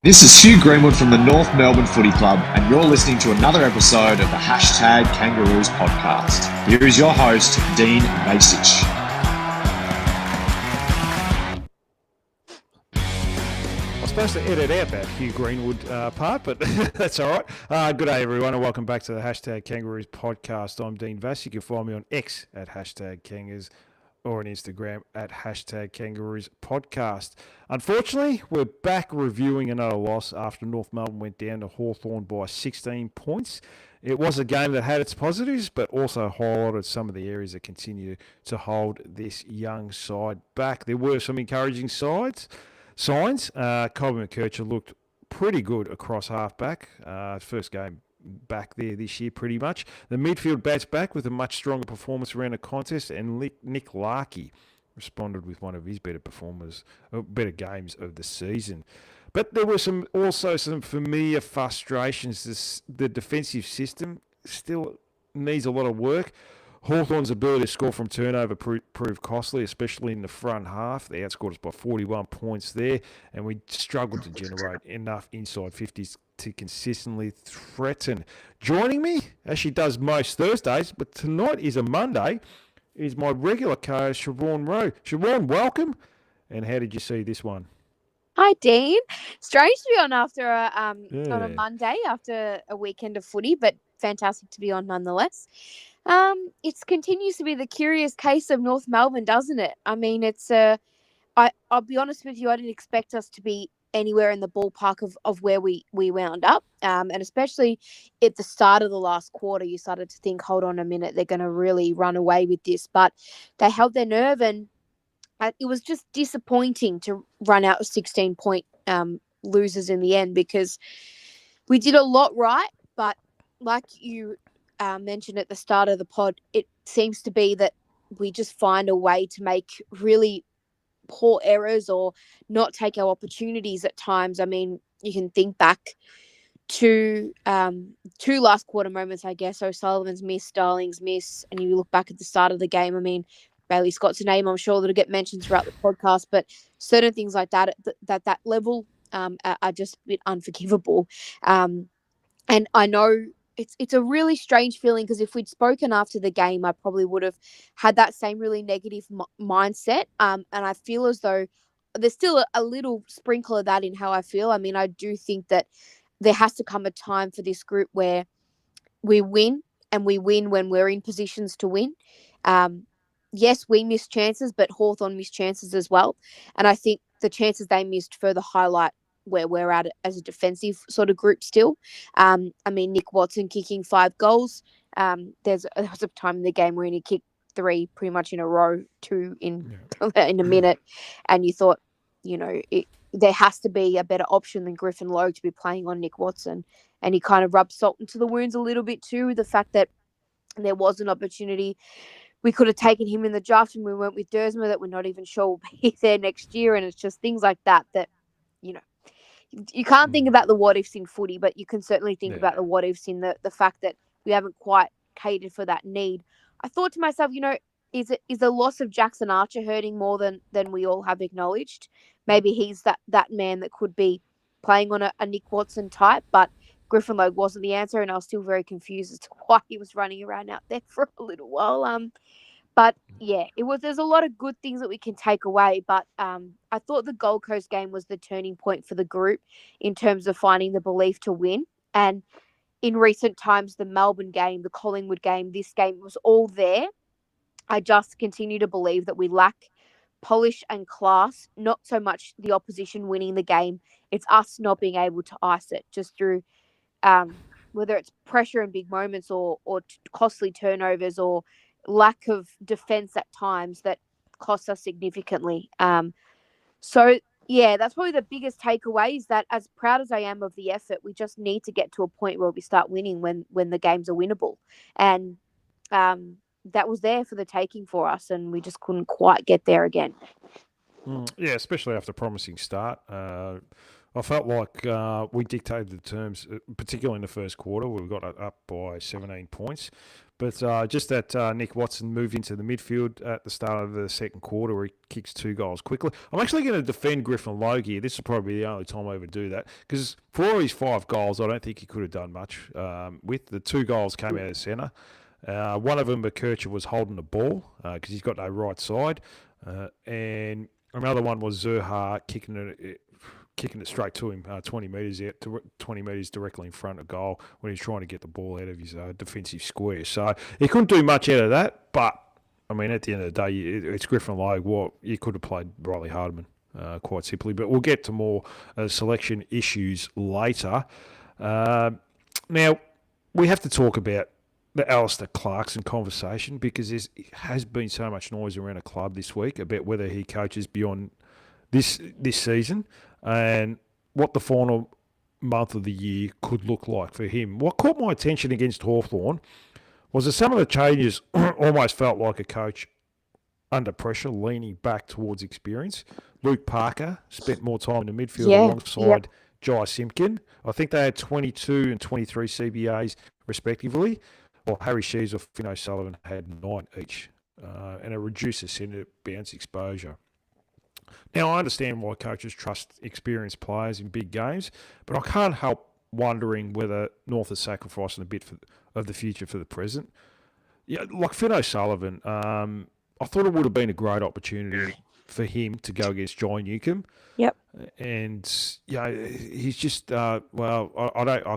This is Hugh Greenwood from the North Melbourne Footy Club, and you're listening to another episode of the Hashtag Kangaroos podcast. Here is your host, Dean Basic. I was supposed to edit out that Hugh Greenwood part, but that's all right. Good day, everyone, and welcome back to the Hashtag Kangaroos podcast. I'm Dean Vass. You can find me on X at Hashtag Kangas or on Instagram at Hashtag Kangaroos podcast. Unfortunately, we're back reviewing another loss after North Melbourne went down to Hawthorn by 16 points. It was a game that had its positives, but also highlighted some of the areas that continue to hold this young side back. There were some encouraging signs. Colby McKercher looked pretty good across halfback. First game back there this year, pretty much. The midfield bounced back with a much stronger performance around the contest, and Nick Larkey responded with one of his better games of the season. But there were also some familiar frustrations. The defensive system still needs a lot of work. Hawthorn's ability to score from turnover proved costly, especially in the front half. They outscored us by 41 points there, and we struggled to generate enough inside 50s to consistently threaten. Joining me, as she does most Thursdays, but tonight is a Monday, is my regular co-host, Siobhan Rowe. Siobhan, welcome. And how did you see this one? Hi, Dean. Strange to be on after on a Monday after a weekend of footy, but fantastic to be on nonetheless. It continues to be the curious case of North Melbourne, doesn't it? I mean, I'll be honest with you, I didn't expect us to be anywhere in the ballpark of where we wound up. And especially at the start of the last quarter, you started to think, hold on a minute, they're going to really run away with this. But they held their nerve, and it was just disappointing to run out of 16-point losers in the end, because we did a lot right. But like you mentioned at the start of the pod, it seems to be that we just find a way to make really poor errors or not take our opportunities at times. I mean, you can think back to two last quarter moments, I guess. O'Sullivan's miss, Starling's miss, and you look back at the start of the game. I mean, Bailey Scott's a name I'm sure that'll get mentioned throughout the podcast, but certain things like that at that level are just a bit unforgivable. And I know it's a really strange feeling, because if we'd spoken after the game, I probably would have had that same really negative mindset. And I feel as though there's still a little sprinkle of that in how I feel. I mean, I do think that there has to come a time for this group where we win, and we win when we're in positions to win. Yes, we missed chances, but Hawthorn missed chances as well. And I think the chances they missed further highlight where we're at as a defensive sort of group still. I mean, Nick Watson kicking 5 goals. There was a time in the game where he kicked 3 pretty much in a row, 2 in a minute. And you thought, there has to be a better option than Griffin Logue to be playing on Nick Watson. And he kind of rubbed salt into the wounds a little bit too, the fact that there was an opportunity. We could have taken him in the draft, and we went with Dersma, that we're not even sure will be there next year. And it's just things like that, you can't think about the what ifs in footy, but you can certainly think about the what ifs in the fact that we haven't quite catered for that need. I thought to myself, is the loss of Jackson Archer hurting more than we all have acknowledged? Maybe he's that man that could be playing on a Nick Watson type, but Griffin Logue wasn't the answer, and I was still very confused as to why he was running around out there for a little while. But yeah, there's a lot of good things that we can take away. But I thought the Gold Coast game was the turning point for the group in terms of finding the belief to win. And in recent times, the Melbourne game, the Collingwood game, this game was all there. I just continue to believe that we lack polish and class, not so much the opposition winning the game. It's us not being able to ice it just through whether it's pressure in big moments or costly turnovers or lack of defense at times that costs us significantly. So yeah, that's probably the biggest takeaway, is that as proud as I am of the effort, we just need to get to a point where we start winning when the games are winnable. And that was there for the taking for us, and we just couldn't quite get there again. Yeah, especially after a promising start. I felt like we dictated the terms, particularly in the first quarter. We got up by 17 points. But just that Nick Watson moved into the midfield at the start of the second quarter where he kicks 2 goals quickly. I'm actually going to defend Griffin Logue here. This is probably the only time I ever do that because for all his 5 goals, I don't think he could have done much with. The 2 goals came out of centre. One of them, McKercher, was holding the ball because he's got no right side. And another one was Zerha kicking it straight to him, 20 metres out, 20 metres directly in front of goal when he's trying to get the ball out of his defensive square. So he couldn't do much out of that, but, I mean, at the end of the day, it's Griffin Logue. Well, you could have played Riley Hardiman, quite simply. But we'll get to more selection issues later. Now, we have to talk about the Alistair Clarkson conversation because there has been so much noise around the club this week about whether he coaches beyond this season and what the final month of the year could look like for him. What caught my attention against Hawthorn was that some of the changes almost felt like a coach under pressure, leaning back towards experience. Luke Parker spent more time in the midfield alongside Jai Simpkin. I think they had 22 and 23 CBAs respectively, while Harry Shees or Finn O'Sullivan had 9 each, and it reduced the centre bounce exposure. Now, I understand why coaches trust experienced players in big games, but I can't help wondering whether North is sacrificing a bit of the future for the present. Yeah, like Finn O'Sullivan, I thought it would have been a great opportunity for him to go against John Newcomb. Yep. And he's just I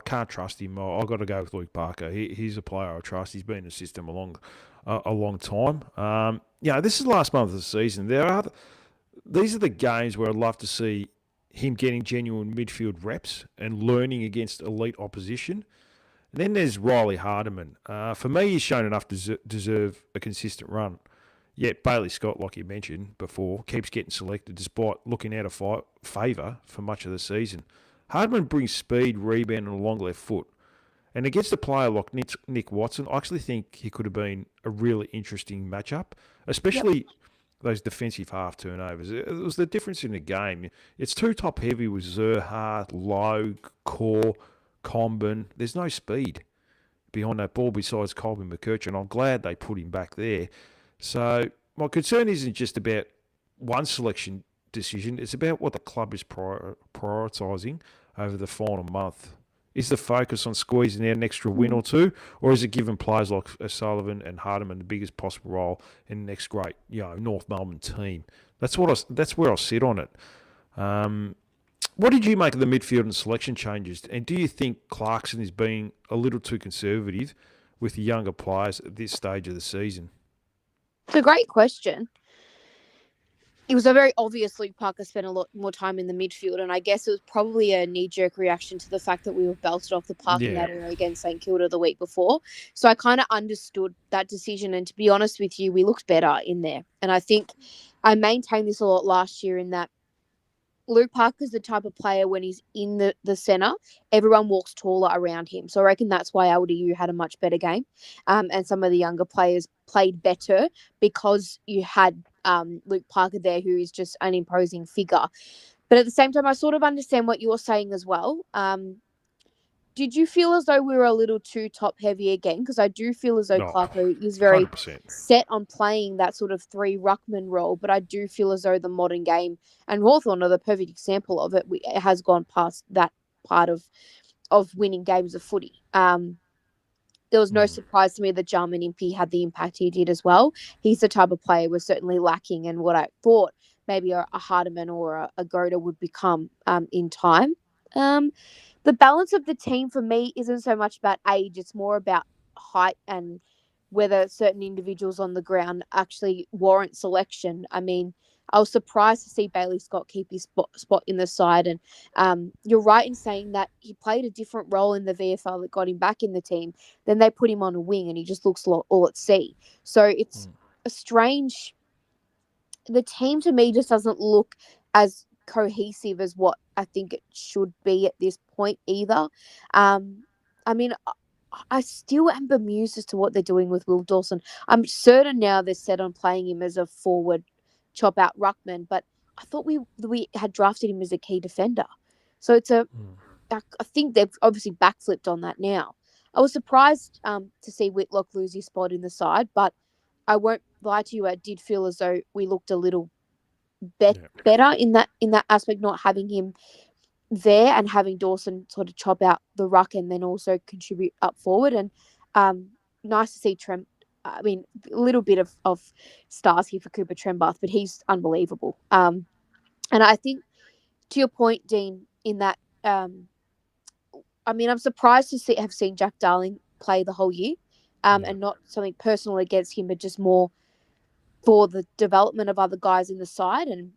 can't trust him. I've got to go with Luke Parker. He's a player I trust. He's been in the system a long time. This is the last month of the season. These are the games where I'd love to see him getting genuine midfield reps and learning against elite opposition. And then there's Riley Hardiman. For me, he's shown enough to deserve a consistent run. Yet Bailey Scott, like you mentioned before, keeps getting selected despite looking out of favour for much of the season. Hardiman brings speed, rebound and a long left foot. And against a player like Nick Watson, I actually think he could have been a really interesting matchup, especially those defensive half turnovers. It was the difference in the game. It's too top heavy with Zerha, Logue, Core, Comben. There's no speed behind that ball besides Colby McKercher, and I'm glad they put him back there. So my concern isn't just about one selection decision. It's about what the club is prioritising over the final month. Is the focus on squeezing out an extra win or two, or is it giving players like O'Sullivan and Hardiman the biggest possible role in the next great, North Melbourne team? That's where I sit on it. What did you make of the midfield and selection changes? And do you think Clarkson is being a little too conservative with the younger players at this stage of the season? It's a great question. It was a very obvious Luke Parker spent a lot more time in the midfield, and I guess it was probably a knee-jerk reaction to the fact that we were belted off the park in that area against St Kilda the week before. So I kind of understood that decision, and to be honest with you, we looked better in there. And I think I maintained this a lot last year in that Luke Parker's the type of player when he's in the centre, everyone walks taller around him. So I reckon that's why LDU had a much better game, and some of the younger players played better because you had Luke Parker there, who is just an imposing figure. But at the same time, I sort of understand what you're saying as well. Did you feel as though we were a little too top heavy again? Because I do feel as though Clarko is very 100%. Set on playing that sort of 3 ruckman role. But I do feel as though the modern game, and Hawthorn are the perfect example of it, it has gone past that part of winning games of footy. There was no surprise to me that Jarman Impey had the impact he did as well. He's the type of player we're certainly lacking, and what I thought maybe a Hardiman or a Goda would become in time. The balance of the team for me isn't so much about age. It's more about height and whether certain individuals on the ground actually warrant selection. I mean, I was surprised to see Bailey Scott keep his spot in the side. And you're right in saying that he played a different role in the VFL that got him back in the team. Then they put him on a wing and he just looks all at sea. So it's a strange... The team to me just doesn't look as cohesive as what I think it should be at this point either. I mean, I still am bemused as to what they're doing with Will Dawson. I'm certain now they're set on playing him as a forward chop out ruckman, but I thought we had drafted him as a key defender. So it's I think they've obviously backflipped on that now. I was surprised to see Whitlock lose his spot in the side, but I won't lie to you, I did feel as though we looked a little better in that aspect, not having him there and having Dawson sort of chop out the ruck and then also contribute up forward. And nice to see a little bit of stars here for Cooper Trembath, but he's unbelievable. And I think, to your point, Dean, in that, I'm surprised to have seen Jack Darling play the whole year, and not something personal against him, but just more for the development of other guys in the side. And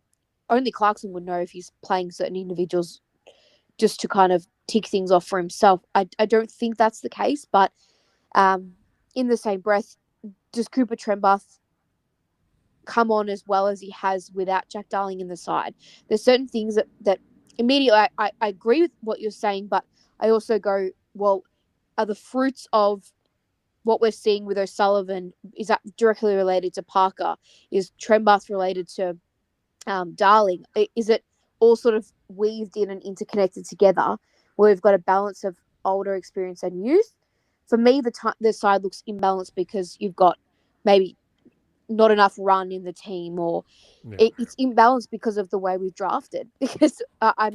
only Clarkson would know if he's playing certain individuals just to kind of tick things off for himself. I don't think that's the case, but in the same breath, does Cooper Trembath come on as well as he has without Jack Darling in the side? There's certain things that immediately I agree with what you're saying, but I also go, well, are the fruits of what we're seeing with O'Sullivan, is that directly related to Parker? Is Trembath related to Darling? Is it all sort of weaved in and interconnected together where we've got a balance of older experience and youth? For me, the side looks imbalanced because you've got maybe not enough run in the team, or it's imbalanced because of the way we've drafted. Because, I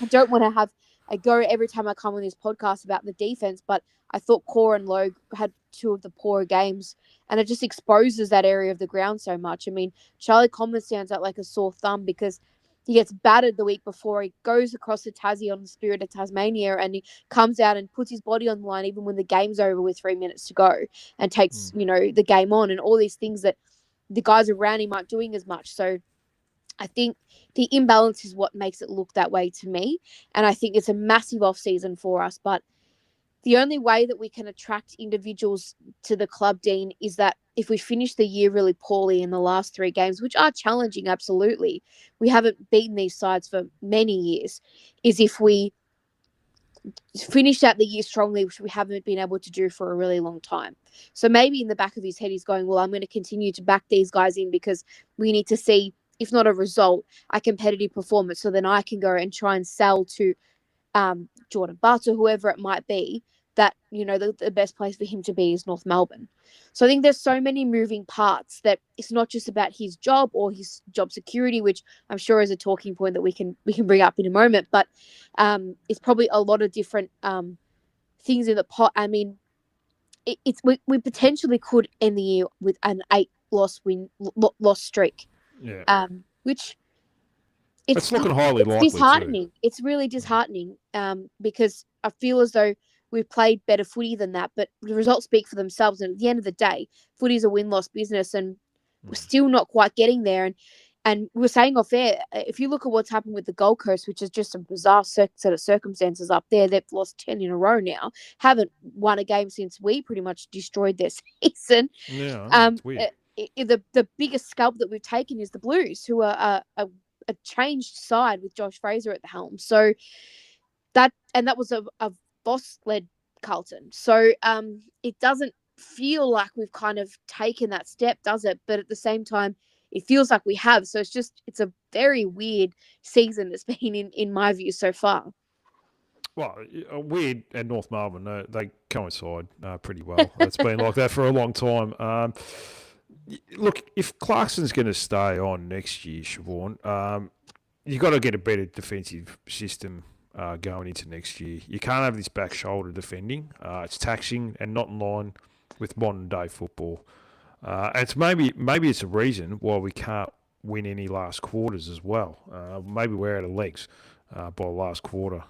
don't want to have a go every time I come on this podcast about the defense, but I thought Core and Logue had two of the poorer games, and it just exposes that area of the ground so much. I mean, Charlie Coleman stands out like a sore thumb because he gets battered the week before. He goes across the Tassie on the Spirit of Tasmania, and he comes out and puts his body on the line even when the game's over with 3 minutes to go, and takes, the game on, and all these things that the guys around him aren't doing as much. So I think the imbalance is what makes it look that way to me. And I think it's a massive off season for us. But the only way that we can attract individuals to the club, Dean, is that if we finish the year really poorly in the last 3 games, which are challenging, absolutely, we haven't beaten these sides for many years, is if we finish out the year strongly, which we haven't been able to do for a really long time. So maybe in the back of his head, he's going, well, I'm going to continue to back these guys in because we need to see, if not a result, a competitive performance. So then I can go and try and sell to Jordan Butts or whoever it might be that, the best place for him to be is North Melbourne. So I think there's so many moving parts that it's not just about his job or his job security, which I'm sure is a talking point that we can bring up in a moment. But it's probably a lot of different things in the pot. I mean, we potentially could end the year with an 8 loss streak. Yeah. Which it's looking highly likely. Disheartening. Too. It's really disheartening because I feel as though we've played better footy than that, but the results speak for themselves. And at the end of the day, footy is a win-loss business, and we're still not quite getting there. And we were saying off air, if you look at what's happened with the Gold Coast, which is just a bizarre set of circumstances up there, they've lost 10 in a row now, haven't won a game since we pretty much destroyed their season. Yeah, it's weird. The biggest scalp that we've taken is the Blues, who are a changed side with Josh Fraser at the helm. So that was a boss-led Carlton. So it doesn't feel like we've kind of taken that step, does it? But at the same time, it feels like we have. So it's a very weird season that's been in my view so far. Well, weird and North Melbourne, they coincide pretty well. It's been like that for a long time. Look, if Clarkson's going to stay on next year, Siobhan, you've got to get a better defensive system going into next year. You can't have this back shoulder defending. It's taxing and not in line with modern day football. And it's maybe it's a reason why we can't win any last quarters as well. Maybe we're out of legs by the last quarter.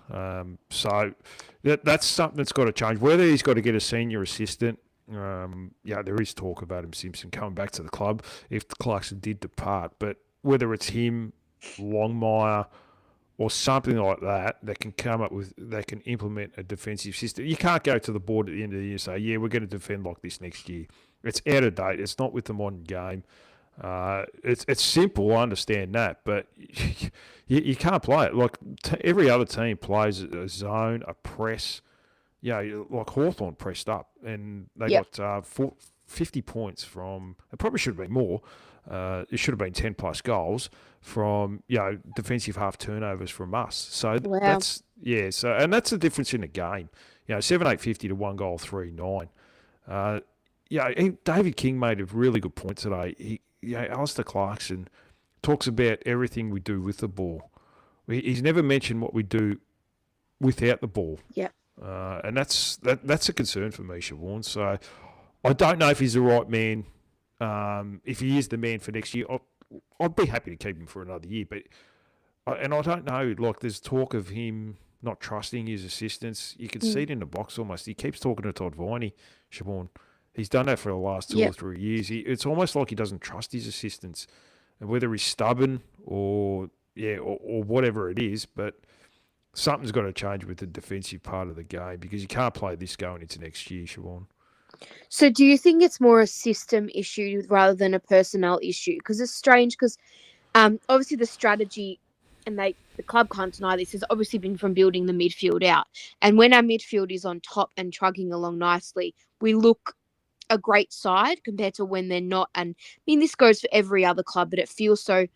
So that's something that's got to change. Whether he's got to get a senior assistant, there is talk about Adam Simpson coming back to the club if Clarkson did depart. But whether it's him, Longmire, or something like that can come up with, they can implement a defensive system. You can't go to the board at the end of the year and say, we're going to defend like this next year. It's out of date. It's not with the modern game. It's simple, I understand that, but you can't play it. Like every other team plays a zone, a press. Like Hawthorn pressed up, and they got 50 points from. It probably should have been more. It should have been 10 plus goals from defensive half turnovers from us. So Yeah, so and that's the difference in the game. 7.850 to 1 goal 3-9. David King made a really good point today. Alistair Clarkson talks about everything we do with the ball. He's never mentioned what we do without the ball. Yeah. And that's a concern for me, Siobhan. So I don't know if he's the right man. If he is the man for next year, I'd be happy to keep him for another year. But I don't know. Like, there's talk of him not trusting his assistants. You can see it in the box almost. He keeps talking to Todd Viney, Siobhan. He's done that for the last 2 or 3 years. It's almost like he doesn't trust his assistants, and whether he's stubborn or whatever it is, but something's got to change with the defensive part of the game because you can't play this going into next year, Siobhan. So do you think it's more a system issue rather than a personnel issue? Because it's strange because obviously the strategy, and the club can't deny this, has obviously been from building the midfield out. And when our midfield is on top and trugging along nicely, we look a great side compared to when they're not. And I mean, this goes for every other club, but it feels so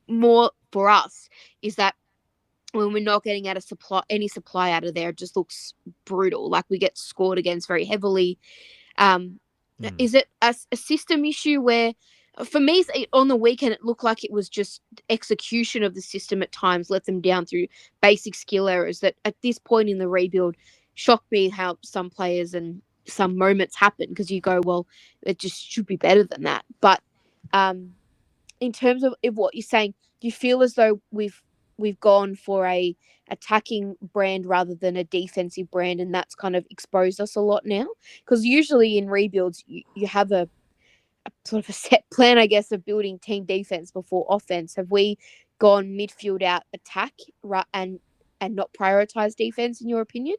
more for us is that when we're not getting any supply out of there, it just looks brutal. Like we get scored against very heavily. Is it a system issue where, for me, on the weekend, it looked like it was just execution of the system at times let them down through basic skill errors that at this point in the rebuild shocked me how some players and some moments happen because you go, well, it just should be better than that. But in terms of what you're saying, do you feel as though we've gone for a attacking brand rather than a defensive brand, and that's kind of exposed us a lot now? Because usually in rebuilds, you have a sort of a set plan, I guess, of building team defense before offense. Have we gone midfield out attack and not prioritize defense, in your opinion?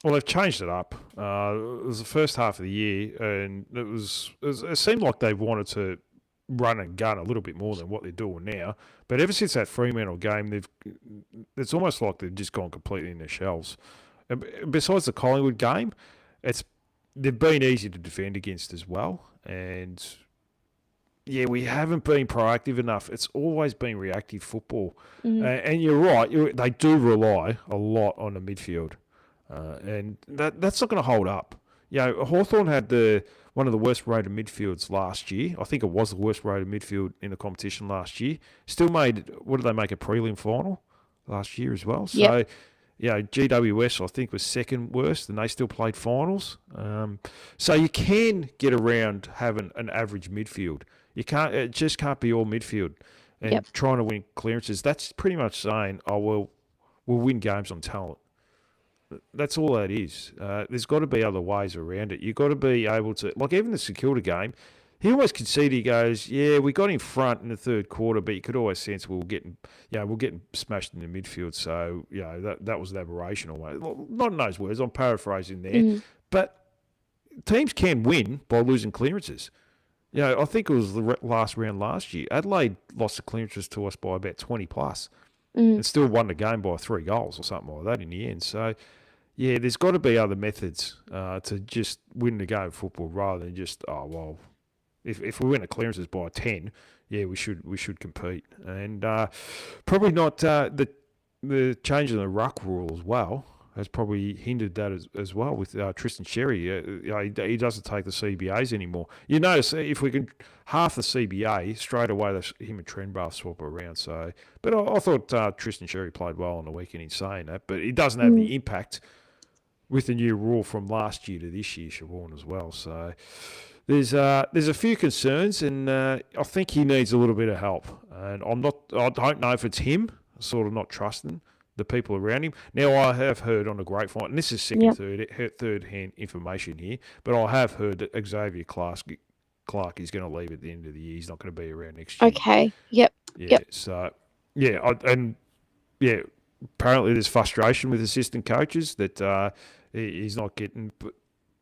Well, they've changed it up. It was the first half of the year, and it seemed like they wanted to run and gun a little bit more than what they're doing now. But ever since that Fremantle game, it's almost like they've just gone completely in their shells. And besides the Collingwood game, they've been easy to defend against as well. And yeah, we haven't been proactive enough. It's always been reactive football. And you're right, they do rely a lot on the midfield. And that's not going to hold up. Hawthorn had one of the worst rated midfields last year. I think it was the worst rated midfield in the competition last year. Still made, what did they make, a prelim final last year as well? So, GWS, I think, was second worst, and they still played finals. So you can get around having an average midfield. It just can't be all midfield. And trying to win clearances, that's pretty much saying, we'll win games on talent. That's all that is. There's got to be other ways around it. You've got to be able to, like even the St Kilda game, he always conceded. He goes, we got in front in the third quarter, but you could always sense we're getting smashed in the midfield. So, that was an aberration almost. Not in those words, I'm paraphrasing there. But teams can win by losing clearances. I think it was the last round last year. Adelaide lost the clearances to us by about 20 plus. And still won the game by 3 goals or something like that in the end. So, there's got to be other methods to just win the game of football rather than just, if we win the clearances by 10, we should compete. And probably not the change in the ruck rule as well has probably hindered that as well with Tristan Sherry. He doesn't take the CBAs anymore. You notice if we can half the CBA, straight away him and Trenbath swap around. So, but I thought Tristan Sherry played well on the weekend in saying that, but he doesn't have the impact with the new rule from last year to this year, Siobhan, as well. So there's a few concerns, and I think he needs a little bit of help. And I don't know if it's him sort of not trusting the people around him. Now, I have heard on the grapevine, and this is third-hand information here, but I have heard that Xavier Clark is going to leave at the end of the year. He's not going to be around next year. Okay. Yep. So, apparently there's frustration with assistant coaches that he's not getting,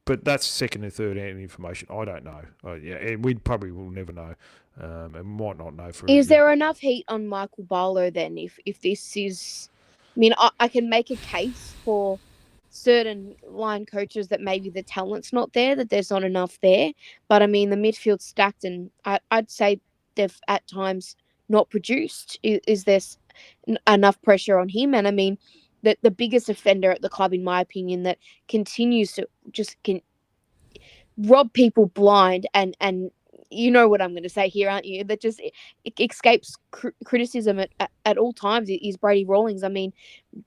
but that's second and third-hand information. I don't know. And we probably will never know. And might not know for. Is there enough heat on Michael Barlow then? If this is, I mean, I can make a case for certain line coaches that maybe the talent's not there, that there's not enough there. But I mean, the midfield's stacked, and I'd say they've at times not produced. Is there enough pressure on him? And I mean, the biggest offender at the club, in my opinion, that continues to just rob people blind and you know what I'm going to say here, aren't you? That just it escapes criticism at all times is Brady Rawlings. I mean,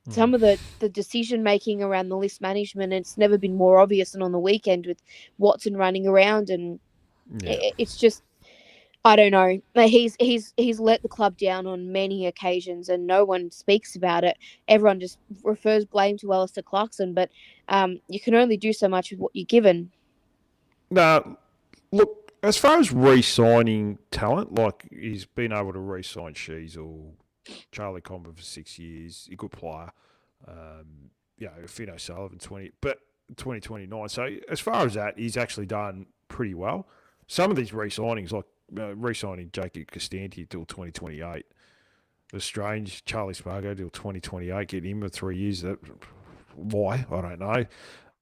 some of the decision making around the list management, it's never been more obvious than on the weekend with Watson running around, and it's just, I don't know. He's let the club down on many occasions, and no one speaks about it. Everyone just refers blame to Alistair Clarkson, but you can only do so much with what you're given. Now, look, as far as re-signing talent, like he's been able to re-sign Shees or Charlie Comber for 6 years, a good player. Fino Sullivan 2029. So as far as that, he's actually done pretty well. Some of these re-signings, like re-signing Jacob Costanti till 2028, was strange. Charlie Spargo till 2028, getting him for 3 years. Why? I don't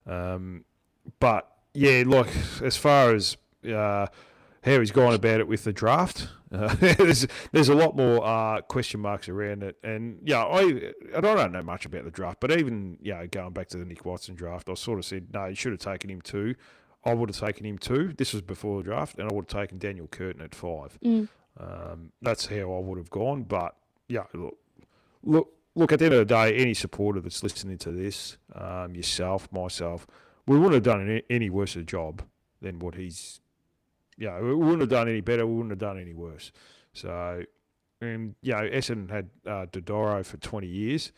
know. But yeah, look, as far as how he's gone about it with the draft, there's a lot more question marks around it. And I don't know much about the draft, but even going back to the Nick Watson draft, I sort of said no, you should have taken him 2. I would have taken him 2. This was before the draft, and I would have taken Daniel Curtin at 5. That's how I would have gone. But look. At the end of the day, any supporter that's listening to this, yourself, myself, we wouldn't have done any worse a job than what he's. We wouldn't have done any better. We wouldn't have done any worse. So, Essendon had Dodoro for 20 years.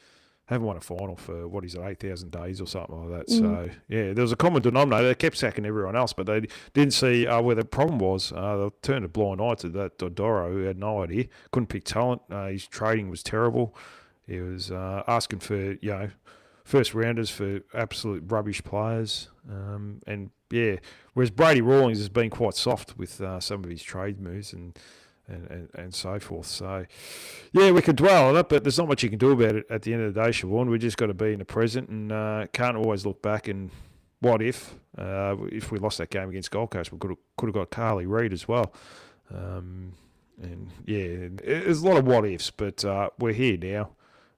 Haven't won a final for, 8,000 days or something like that. So, there was a common denominator. They kept sacking everyone else, but they didn't see where the problem was. They turned a blind eye to that Dodoro, who had no idea. Couldn't pick talent. His trading was terrible. He was asking for, first rounders for absolute rubbish players. Whereas Brady Rawlings has been quite soft with some of his trade moves and so forth. So, we could dwell on it, but there's not much you can do about it at the end of the day, Siobhan. We just got to be in the present and can't always look back and what if we lost that game against Gold Coast, we could have got Carly Reid as well. There's a lot of what ifs, but we're here now.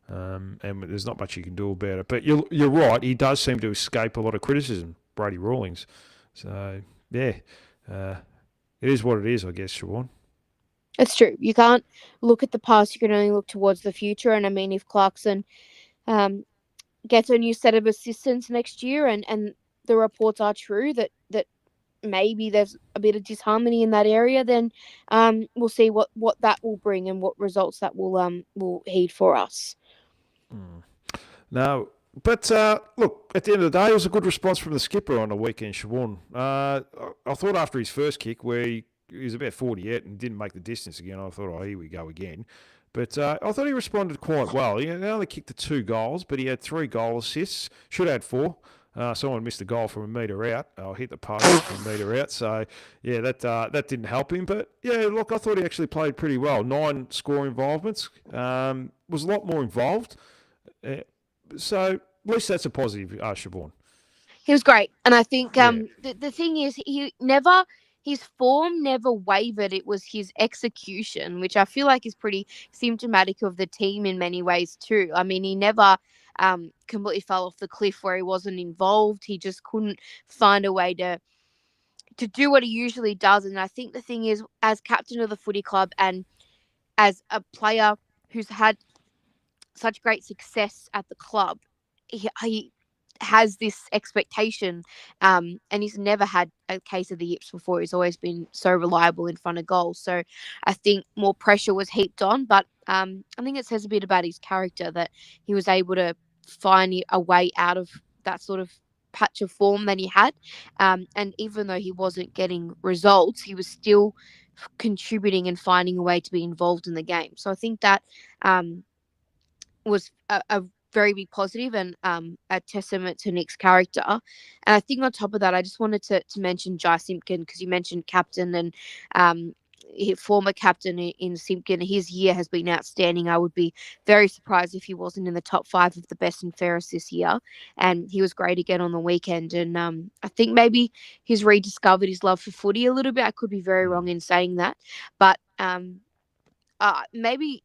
And there's not much you can do about it. But you're right, he does seem to escape a lot of criticism, Brady Rawlings. So, it is what it is, I guess, Siobhan. It's true. You can't look at the past, you can only look towards the future. And I mean, if Clarkson gets a new set of assistants next year and the reports are true that maybe there's a bit of disharmony in that area, then we'll see what that will bring and what results that will heed for us. No, but look, at the end of the day, it was a good response from the skipper on the weekend, Siobhan. I thought after his first kick, where he was about 48 and didn't make the distance again, I thought, here we go again. But I thought he responded quite well. He only kicked the 2 goals, but he had 3 goal assists. Should have had 4. Someone missed a goal from a metre out. Hit the post from a metre out. So, that didn't help him. But, look, I thought he actually played pretty well. 9 score involvements. Was a lot more involved. So, at least that's a positive, Siobhan. He was great. And I think the thing is, his form never wavered. It was his execution, which I feel like is pretty symptomatic of the team in many ways too. I mean, he never completely fell off the cliff where he wasn't involved. He just couldn't find a way to do what he usually does. And I think the thing is, as captain of the footy club and as a player who's had such great success at the club, he has this expectation, and he's never had a case of the yips before. He's always been so reliable in front of goals. So I think more pressure was heaped on, but I think it says a bit about his character that he was able to find a way out of that sort of patch of form that he had. And even though he wasn't getting results, he was still contributing and finding a way to be involved in the game. So I think that was a very big positive and a testament to Nick's character. And I think on top of that, I just wanted to mention Jai Simpkin, because you mentioned captain and former captain in Simpkin. His year has been outstanding. I would be very surprised if he wasn't in the top 5 of the best and fairest this year. And he was great again on the weekend. And I think maybe he's rediscovered his love for footy a little bit. I could be very wrong in saying that. But maybe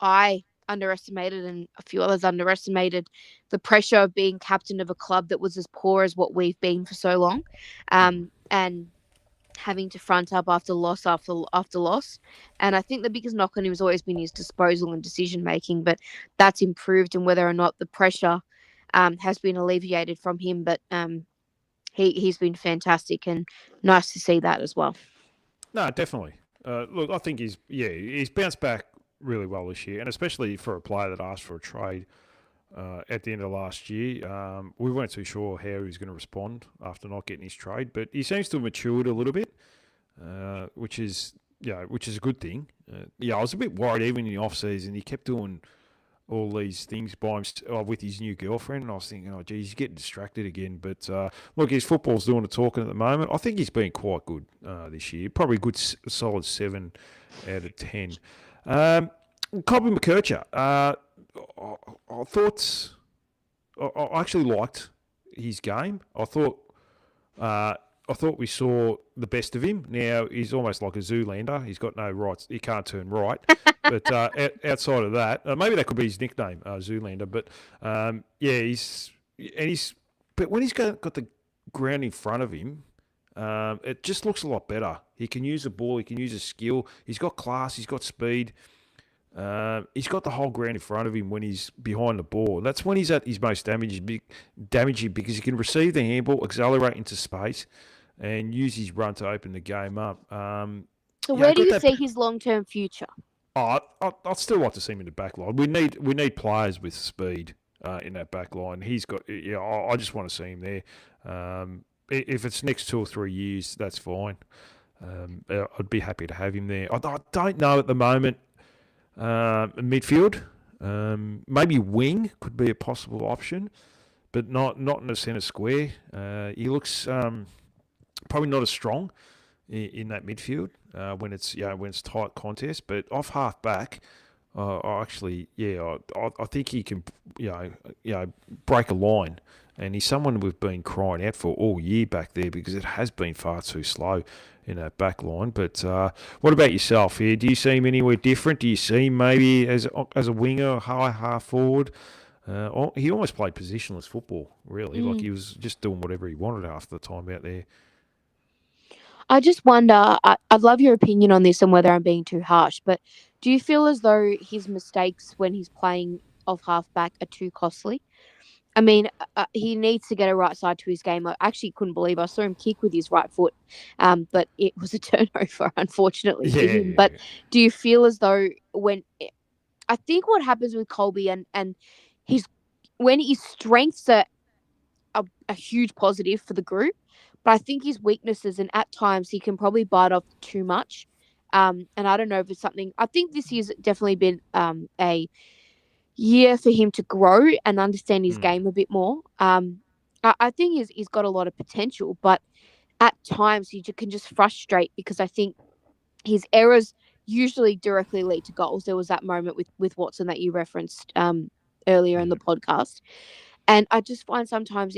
I underestimated, and a few others underestimated the pressure of being captain of a club that was as poor as what we've been for so long, and having to front up after loss after loss. And I think the biggest knock on him has always been his disposal and decision making, but that's improved, and whether or not the pressure has been alleviated from him. But he's been fantastic, and nice to see that as well. No, definitely. Look, I think he's bounced back really well this year, and especially for a player that asked for a trade at the end of last year. We weren't too sure how he was going to respond after not getting his trade, but he seems to have matured a little bit, which is a good thing. I was a bit worried even in the off season. He kept doing all these things with his new girlfriend, and I was thinking, oh, geez, he's getting distracted again. But look, his football's doing the talking at the moment. I think he's been quite good this year. Probably a good, solid 7 out of 10. Colby McKercher, I actually liked his game. I thought we saw the best of him. Now, he's almost like a Zoolander. He's got no rights. He can't turn right. But outside of that, maybe that could be his nickname, Zoolander. But but when he's got the ground in front of him, it just looks a lot better. He can use the ball. He can use his skill. He's got class. He's got speed. He's got the whole ground in front of him when he's behind the ball. And that's when he's at his most damaging because he can receive the handball, accelerate into space, and use his run to open the game up. So where do you see his long-term future? I'd still like to see him in the back line. We need players with speed in that back line. He's got. I just want to see him there. If it's next 2 or 3 years, that's fine. I'd be happy to have him there. I don't know at the moment. Midfield, maybe wing could be a possible option, but not in the centre square. He looks probably not as strong in that midfield when it's tight contest. But off half back, I think he can break a line, and he's someone we've been crying out for all year back there because it has been far too slow in that back line. But what about yourself here? Do you see him anywhere different? Do you see him maybe as a winger, high half forward? He almost played positionless football, really. Like he was just doing whatever he wanted half the time out there. I just wonder, I'd love your opinion on this and whether I'm being too harsh, but do you feel as though his mistakes when he's playing off half-back are too costly? I mean, he needs to get a right side to his game. I actually couldn't believe I saw him kick with his right foot, but it was a turnover, unfortunately, for him. But do you feel as though I think what happens with Colby and when his strengths are a huge positive for the group, but I think his weaknesses, and at times he can probably bite off too much. And I don't know if it's something. I think this year's definitely been a year for him to grow and understand his game a bit more. I think he's got a lot of potential, but at times he can just frustrate because I think his errors usually directly lead to goals. There was that moment with Watson that you referenced earlier in the podcast, and I just find sometimes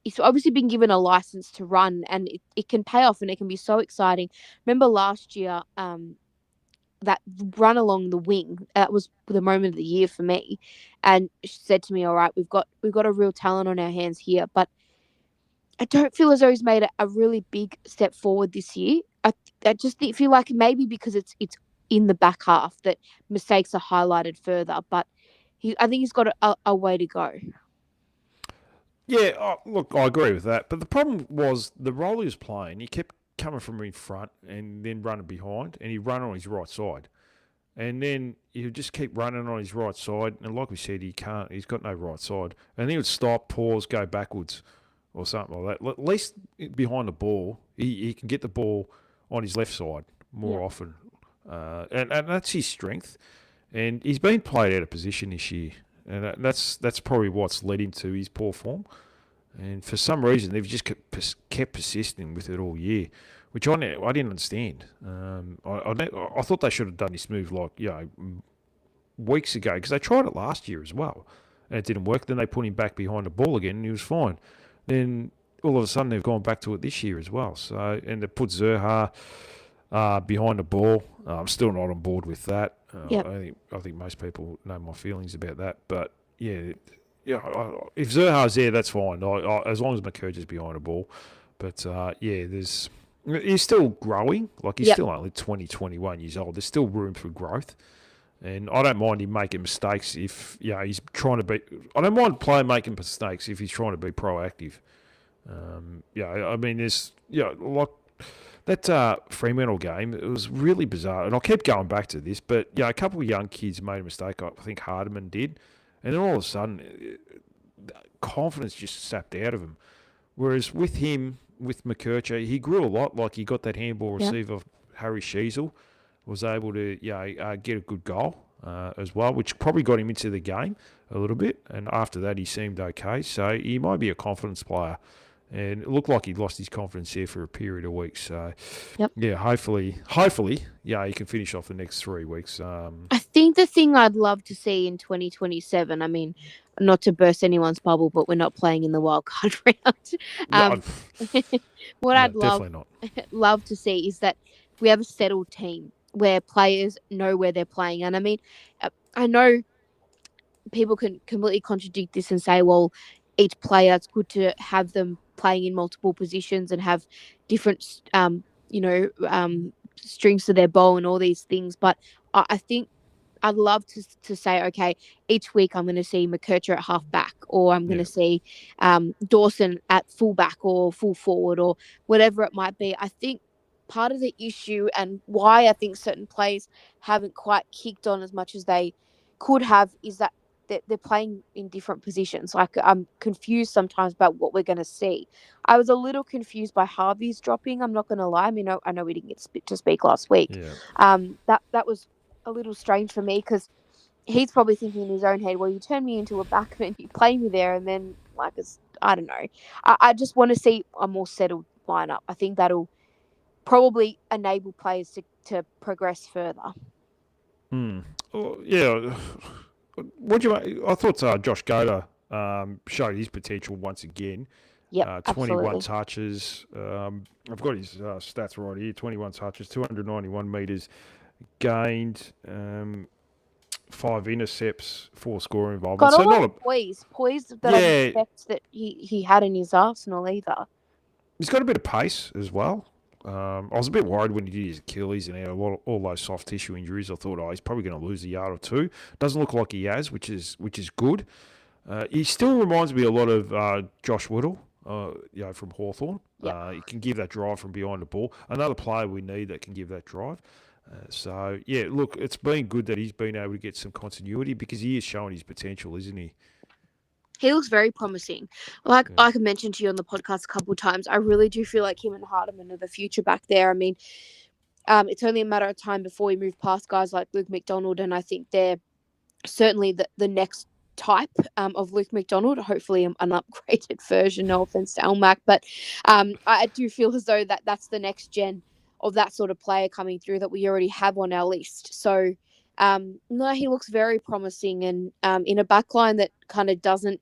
he's obviously been given a license to run, and it can pay off and it can be so exciting. Remember last year, that run along the wing, that was the moment of the year for me. And she said to me, all right, we've got a real talent on our hands here, but I don't feel as though he's made a really big step forward this year. I just feel like maybe because it's in the back half that mistakes are highlighted further, but I think he's got a way to go. Yeah, look, I agree with that. But the problem was the role he was playing, he kept coming from in front and then running behind, and he'd run on his right side. And then he would just keep running on his right side, and like we said, he's got no right side. And he would stop, pause, go backwards or something like that. At least behind the ball, he can get the ball on his left side more often. And that's his strength. And he's been played out of position this year. And that's probably what's led him to his poor form. And for some reason, they've just kept persisting with it all year, which I didn't understand. I thought they should have done this move weeks ago, because they tried it last year as well, and it didn't work. Then they put him back behind the ball again, and he was fine. Then all of a sudden, they've gone back to it this year as well. So, and they put Zerha behind the ball. I'm still not on board with that. Yep. I think most people know my feelings about that. But yeah, if Zerha's there, that's fine. As long as McKercher's behind the ball. But he's still growing. Like he's still only 20, 21 years old. There's still room for growth. And I don't mind him making mistakes if he's trying to be. I don't mind a player making mistakes if he's trying to be proactive. I mean, there's like that Fremantle game. It was really bizarre, and I'll keep going back to this. But a couple of young kids made a mistake. I think Hardiman did, and then all of a sudden, confidence just sapped out of him. Whereas with him, with McKercher, he grew a lot. Like he got that handball receive of Harry Sheasel. Was able to get a good goal as well, which probably got him into the game a little bit. And after that, he seemed okay. So he might be a confidence player. And it looked like he'd lost his confidence here for a period of weeks. So, hopefully, he can finish off the next 3 weeks. I think the thing I'd love to see in 2027, I mean, not to burst anyone's bubble, but we're not playing in the wild card round. What I'd love to see is that we have a settled team where players know where they're playing. And I mean, I know people can completely contradict this and say, well, each player, it's good to have them playing in multiple positions and have different, strings to their bow and all these things. But I think I'd love to say, okay, each week I'm going to see McKercher at half back, or I'm going to see Dawson at full back or full forward or whatever it might be. I think part of the issue and why I think certain players haven't quite kicked on as much as they could have is that they're playing in different positions. Like I'm confused sometimes about what we're going to see. I was a little confused by Harvey's dropping. I'm not going to lie. I mean, I know we didn't get to speak last week. That was a little strange for me because he's probably thinking in his own head, well, you turn me into a backman, you play me there, and then I don't know. I just want to see a more settled lineup. I think that'll probably enable players to progress further. What do you? I thought Josh Goda showed his potential once again. 21 absolutely. touches. I've got his stats right here. 21 touches, 291 metres gained, 5 intercepts, 4 scoring involvements. Got a lot of poise that I didn't expect that he had in his arsenal either. He's got a bit of pace as well. I was a bit worried when he did his Achilles and he had all those soft tissue injuries. I thought, he's probably going to lose a yard or two. Doesn't look like he has, which is good. He still reminds me a lot of Josh Whittle, from Hawthorn. He can give that drive from behind the ball. Another player we need that can give that drive. Look, it's been good that he's been able to get some continuity because he is showing his potential, isn't he? He looks very promising. Like I mentioned to you on the podcast a couple of times, I really do feel like him and Hardiman are the future back there. I mean, it's only a matter of time before we move past guys like Luke McDonald, and I think they're certainly the next type of Luke McDonald, hopefully an upgraded version, no offense to Almac, but I do feel as though that's the next gen of that sort of player coming through that we already have on our list. So he looks very promising, and in a backline that kind of doesn't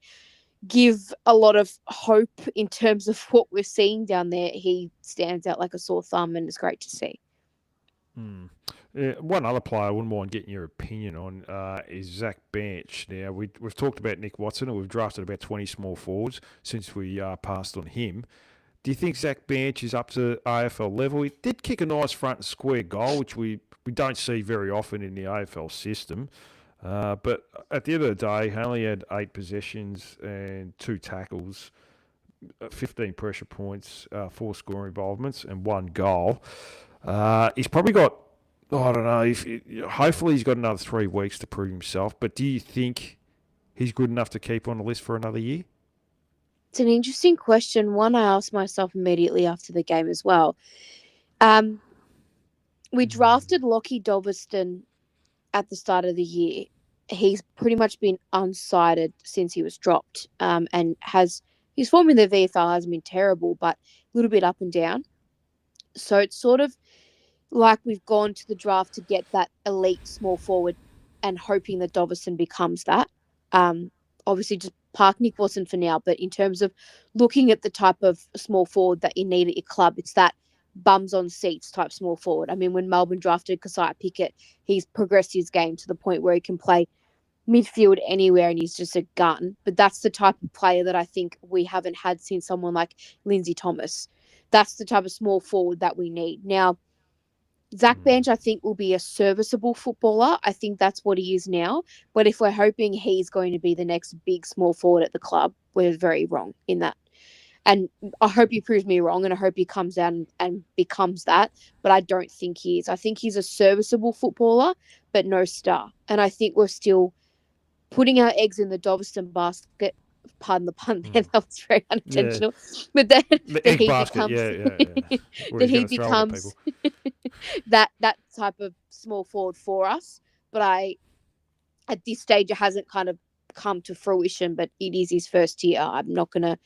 give a lot of hope in terms of what we're seeing down there, he stands out like a sore thumb, and it's great to see. One other player I wouldn't mind getting your opinion on is Zach Bench. Now, we've talked about Nick Watson, and we've drafted about 20 small forwards since we passed on him. Do you think Zach Bench is up to AFL level? He did kick a nice front and square goal, which we don't see very often in the AFL system. But at the end of the day, he only had 8 possessions and 2 tackles, 15 pressure points, 4 scoring involvements, and 1 goal. He's probably got, I don't know, hopefully he's got another 3 weeks to prove himself. But do you think he's good enough to keep on the list for another year? It's an interesting question. One I asked myself immediately after the game as well. We drafted Lockie Dobeston at the start of the year. He's pretty much been unsighted since he was dropped, and his form in the VFL hasn't been terrible, but a little bit up and down. So it's sort of like we've gone to the draft to get that elite small forward and hoping that Dobeston becomes that. Obviously, just park Nick Watson for now, but in terms of looking at the type of small forward that you need at your club, it's that bums on seats type small forward. I mean, when Melbourne drafted Kasiah Pickett, he's progressed his game to the point where he can play midfield anywhere and he's just a gun. But that's the type of player that I think we haven't had since someone like Lindsay Thomas. That's the type of small forward that we need. Now, Zach Bench, I think, will be a serviceable footballer. I think that's what he is now. But if we're hoping he's going to be the next big small forward at the club, we're very wrong in that. And I hope he proves me wrong, and I hope he comes out and becomes that. But I don't think he is. I think he's a serviceable footballer, but no star. And I think we're still putting our eggs in the Doveston basket. Pardon the pun there, that was very unintentional. Yeah. But then the egg basket, that he becomes that type of small forward for us. But at this stage, it hasn't kind of come to fruition, but it is his first year. I'm not going to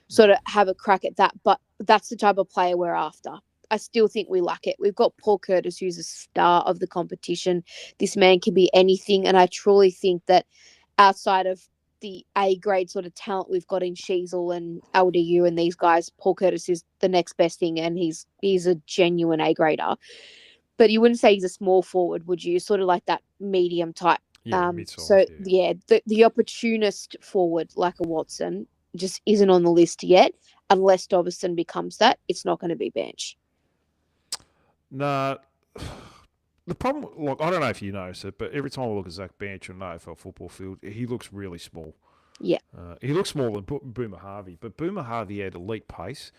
sort of have a crack at that, but that's the type of player we're after. I still think we lack it. We've got Paul Curtis, who's a star of the competition. This man can be anything, and I truly think that outside of the A-grade sort of talent we've got in Sheasel and LDU and these guys, Paul Curtis is the next best thing, and he's a genuine A-grader. But you wouldn't say he's a small forward, would you? Sort of like that medium type. Yeah, the opportunist forward like a Watson just isn't on the list yet. Unless Doveston becomes that, it's not going to be Bench. Nah. The problem, look, I don't know if you notice it, but every time I look at Zach Bench on an AFL football field, he looks really small. Yeah. He looks smaller than Boomer Harvey, but Boomer Harvey had elite pace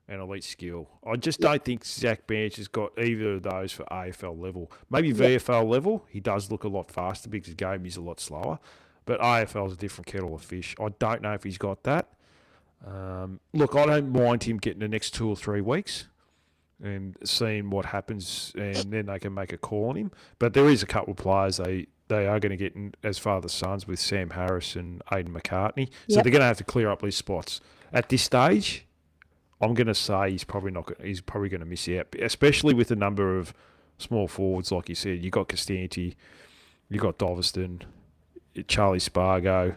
and elite skill. I just don't think Zach Bench has got either of those for AFL level. Maybe VFL level, he does look a lot faster because his game is a lot slower, but AFL is a different kettle of fish. I don't know if he's got that. Look, I don't mind him getting the next 2 or 3 weeks and seeing what happens, and then they can make a call on him. But there is a couple of players they are going to get in as father-sons with Sam Harris and Aidan McCartney. So they're going to have to clear up these spots. At this stage, I'm going to say he's probably going to miss out, especially with the number of small forwards, like you said. You got Costanti, you got Doveston, Charlie Spargo,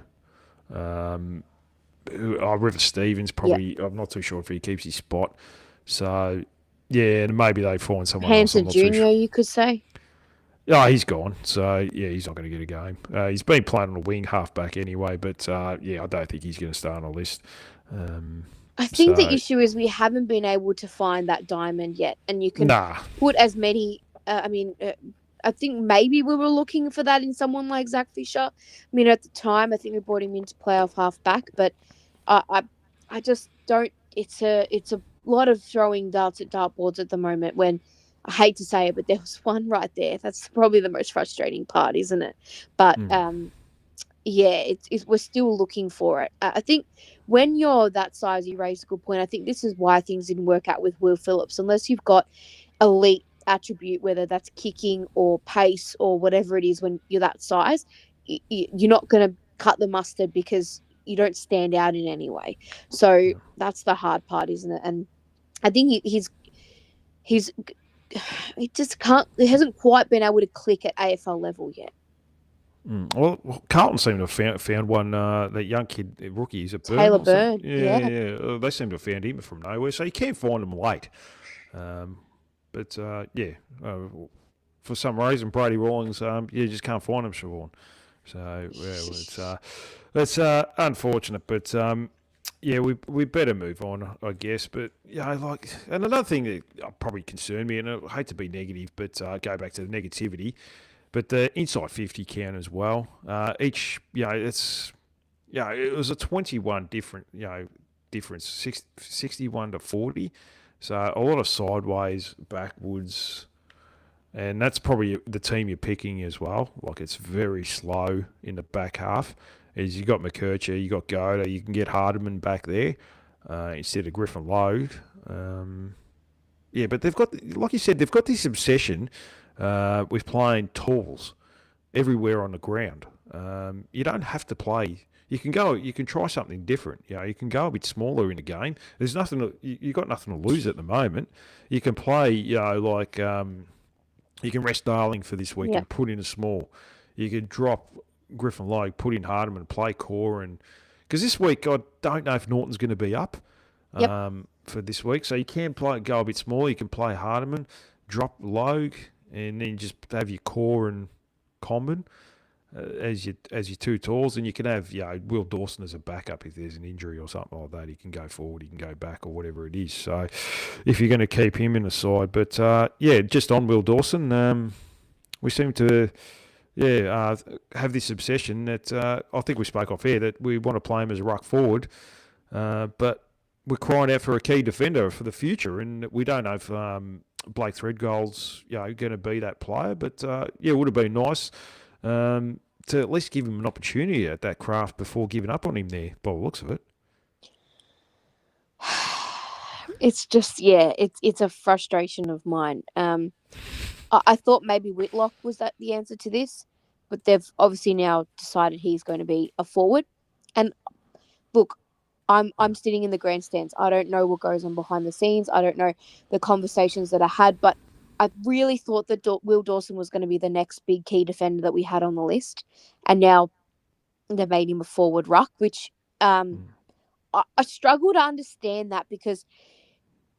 River Stevens probably. I'm not too sure if he keeps his spot. So yeah, and maybe they find someone Hanson else. Hanson Jr., you could say. Oh, he's gone. So, yeah, he's not going to get a game. He's been playing on a wing halfback anyway, but, I don't think he's going to stay on a list. I think the issue is we haven't been able to find that diamond yet. And you can put as many, I think maybe we were looking for that in someone like Zach Fisher. I mean, at the time, I think we brought him in to play off halfback, but I just don't. It's a lot of throwing darts at dartboards at the moment when, I hate to say it, but there was one right there. That's probably the most frustrating part, isn't it? But, we're still looking for it. I think when you're that size, you raise a good point. I think this is why things didn't work out with Will Phillips. Unless you've got elite attribute, whether that's kicking or pace or whatever it is when you're that size, you're not going to cut the mustard because you don't stand out in any way. So that's the hard part, isn't it? And I think he hasn't quite been able to click at AFL level yet. Well, Carlton seem to have found one, that young kid, rookie, is it Byrne? Taylor Byrne, yeah. They seem to have found him from nowhere, so you can find him late. For some reason, Brady Rawlings, you just can't find him, Siobhan. So, it's unfortunate, but we better move on, I guess. But and another thing that probably concerned me, and I hate to be negative, but go back to the negativity, but the inside 50 count as well. It was a 21 difference, 61 to 40. So a lot of sideways, backwards, and that's probably the team you're picking as well. Like, it's very slow in the back half. As you got McKercher, you got Goda, you can get Hardiman back there instead of Griffin Logue. But they've got, like you said, they've got this obsession with playing tools everywhere on the ground. You don't have to play. You can try something different. You can go a bit smaller in the game. There's nothing. You got nothing to lose at the moment. You can play. You can rest Darling for this week and put in a small. You can drop Griffin Logue, put in Hardiman, play core, and because this week I don't know if Norton's going to be up. Yep. for this week. So you can go a bit smaller. You can play Hardiman, drop Logue, and then just have your core and Comben as your two tools, and you can have Will Dawson as a backup if there's an injury or something like that. He can go forward, he can go back, or whatever it is. So if you're going to keep him in the side, but just on Will Dawson, we seem to have this obsession that I think we spoke off air that we want to play him as a ruck forward, but we're crying out for a key defender for the future, and we don't know if Blake Threadgold's going to be that player. But it would have been nice to at least give him an opportunity at that craft before giving up on him there, by the looks of it. It's just, it's a frustration of mine. I thought maybe Whitlock was the answer to this, but they've obviously now decided he's going to be a forward. And look, I'm sitting in the grandstands. I don't know what goes on behind the scenes. I don't know the conversations that I had, but I really thought that Will Dawson was going to be the next big key defender that we had on the list. And now they've made him a forward ruck, which I struggle to understand that, because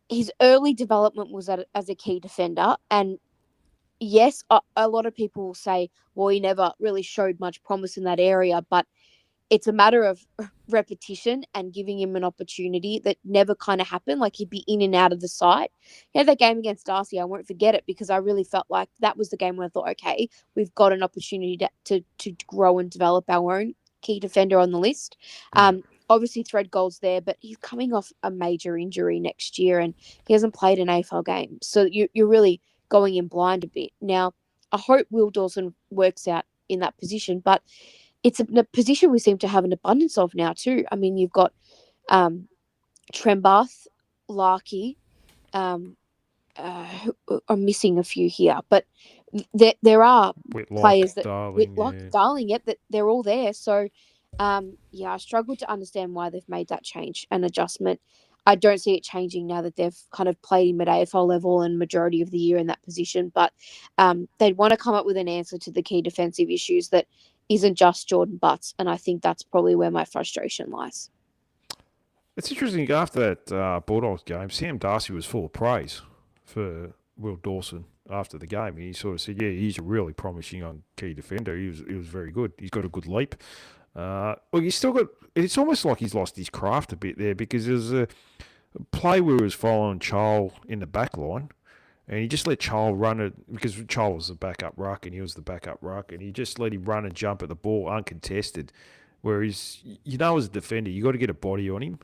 his early development was as a key defender. And yes, a lot of people will say, well, he never really showed much promise in that area, but it's a matter of repetition and giving him an opportunity that never kind of happened. Like, he'd be in and out of the side. He had that game against Darcy. I won't forget it, because I really felt like that was the game where I thought, okay, we've got an opportunity to grow and develop our own key defender on the list. Obviously, Threadgold's there, but he's coming off a major injury next year, and he hasn't played an AFL game. So you're really going in blind a bit. Now, I hope Will Dawson works out in that position, but it's a position we seem to have an abundance of now too. I mean, you've got Trembath, Larkey, I'm missing a few here, but there are Whitlock, players that Darling, Darling, that they're all there. So, I struggle to understand why they've made that change and adjustment. I don't see it changing now that they've kind of played him at AFL level and majority of the year in that position. But they'd want to come up with an answer to the key defensive issues that isn't just Jordan Butts, and I think that's probably where my frustration lies. It's interesting, after that Bulldogs game, Sam Darcy was full of praise for Will Dawson after the game. He sort of said, he's a really promising on key defender. He was very good. He's got a good leap. He's still got, it's almost like he's lost his craft a bit there, because there's a play where he was following Charles in the back line, and he just let Charles run it, because Charles was the backup ruck and he was the backup ruck, and he just let him run and jump at the ball uncontested. Whereas, as a defender, you got to get a body on him.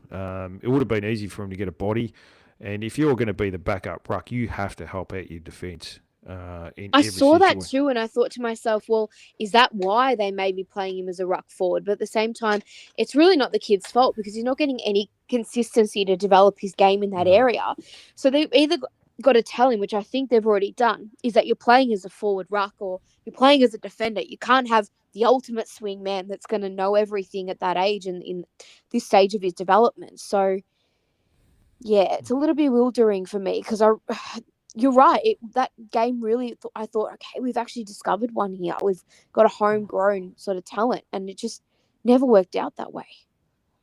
It would have been easy for him to get a body, and if you're going to be the backup ruck, you have to help out your defence. I saw that too, and I thought to myself, well, is that why they may be playing him as a ruck forward? But at the same time, it's really not the kid's fault, because he's not getting any consistency to develop his game in that area. So they've either got to tell him, which I think they've already done, is that you're playing as a forward ruck or you're playing as a defender. You can't have the ultimate swing man that's going to know everything at that age and in this stage of his development. So, it's a little bewildering for me, because you're right. That game really, I thought, okay, we've actually discovered one here. We've got a homegrown sort of talent, and it just never worked out that way.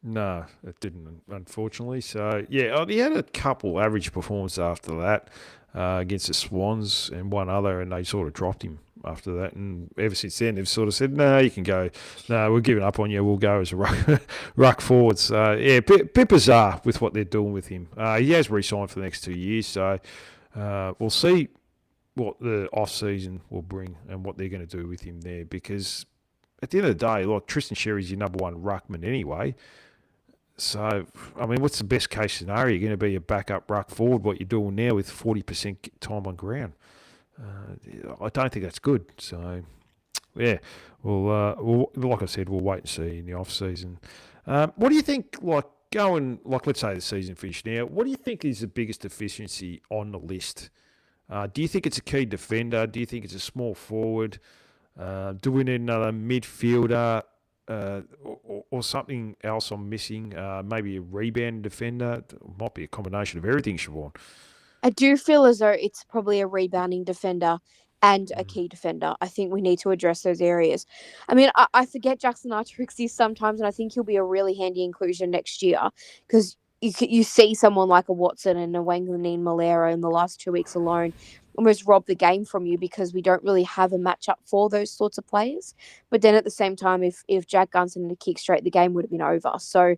No, it didn't, unfortunately. So, he had a couple average performances after that against the Swans and one other, and they sort of dropped him after that. And ever since then, they've sort of said, no, you can go. No, we're giving up on you. We'll go as a ruck forward. So, bit bizarre with what they're doing with him. He has re-signed for the next 2 years, so we'll see what the off-season will bring and what they're going to do with him there, because at the end of the day, like, Tristan Sherry's your number one ruckman anyway. So, I mean, what's the best case scenario? You're going to be a backup ruck forward, what you're doing now with 40% time on ground. I don't think that's good. So, we'll, like I said, we'll wait and see in the off-season. What do you think, let's say the season finished now, what do you think is the biggest deficiency on the list? Do you think it's a key defender? Do you think it's a small forward? Do we need another midfielder? Or something else I'm missing, maybe a rebound defender? It might be a combination of everything, Siobhan. I do feel as though it's probably a rebounding defender and a key defender. I think we need to address those areas. I mean, I forget Jackson Archer exists sometimes, and I think he'll be a really handy inclusion next year, because you see someone like a Watson and a Wanganeen Malero in the last 2 weeks alone almost rob the game from you because we don't really have a matchup for those sorts of players. But then at the same time, if Jack Gunston had kicked straight, the game would have been over. So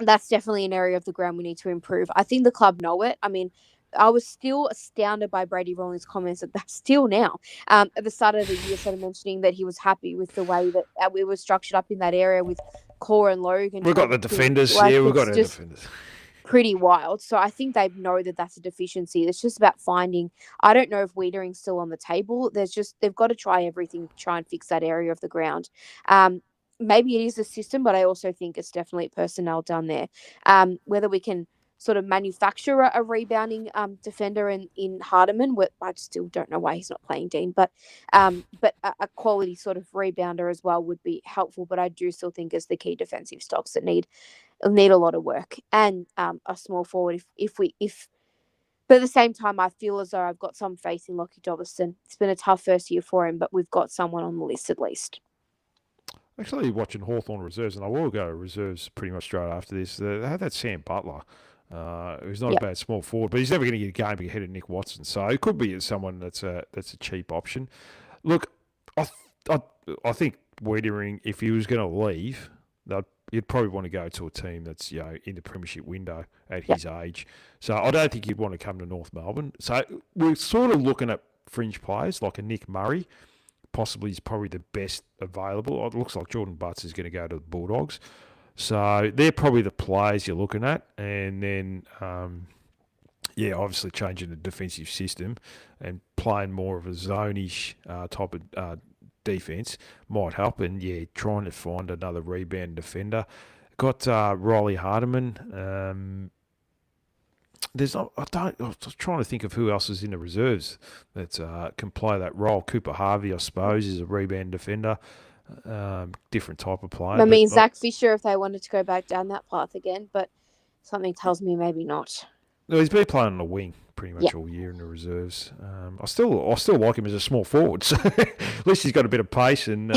that's definitely an area of the ground we need to improve. I think the club know it. I mean, I was still astounded by Brady Rawlings' comments at that still now. At the start of the year, sort of mentioning that he was happy with the way that we were structured up in that area with Core and Logan. We've got the defenders. Like, we've got our defenders. Pretty wild. So I think they know that that's a deficiency. It's just about finding. I don't know if Wiedering's still on the table. They've got to try everything to try and fix that area of the ground. Maybe it is the system, but I also think it's definitely personnel down there. Whether we can sort of manufacture a rebounding defender in Hardiman, I still don't know why he's not playing, Dean, but a quality sort of rebounder as well would be helpful. But I do still think it's the key defensive stocks that need a lot of work, and a small forward but at the same time, I feel as though I've got some faith in Lockie Dobberson. It's been a tough first year for him, but we've got someone on the list at least. Actually, watching Hawthorn reserves, and I will go reserves pretty much straight after this. They had that Sam Butler, who's not a bad small forward, but he's never going to get a game ahead of Nick Watson. So it could be someone that's a cheap option. Look, I think Wiedering, if he was going to leave, you'd probably want to go to a team that's in the premiership window at his age. So I don't think he'd want to come to North Melbourne. So we're sort of looking at fringe players like a Nick Murray. Possibly is probably the best available. It looks like Jordan Butts is going to go to the Bulldogs. So they're probably the players you're looking at. And then, obviously changing the defensive system and playing more of a zone-ish type of defence might help. And, trying to find another rebound defender. Got Riley Hardiman. I was trying to think of who else is in the reserves that can play that role. Cooper Harvey, I suppose, is a rebound defender. Different type of player. I mean, Zach Fisher, if they wanted to go back down that path again, but something tells me maybe not. No, he's been playing on the wing pretty much all year in the reserves. I still like him as a small forward. So at least he's got a bit of pace and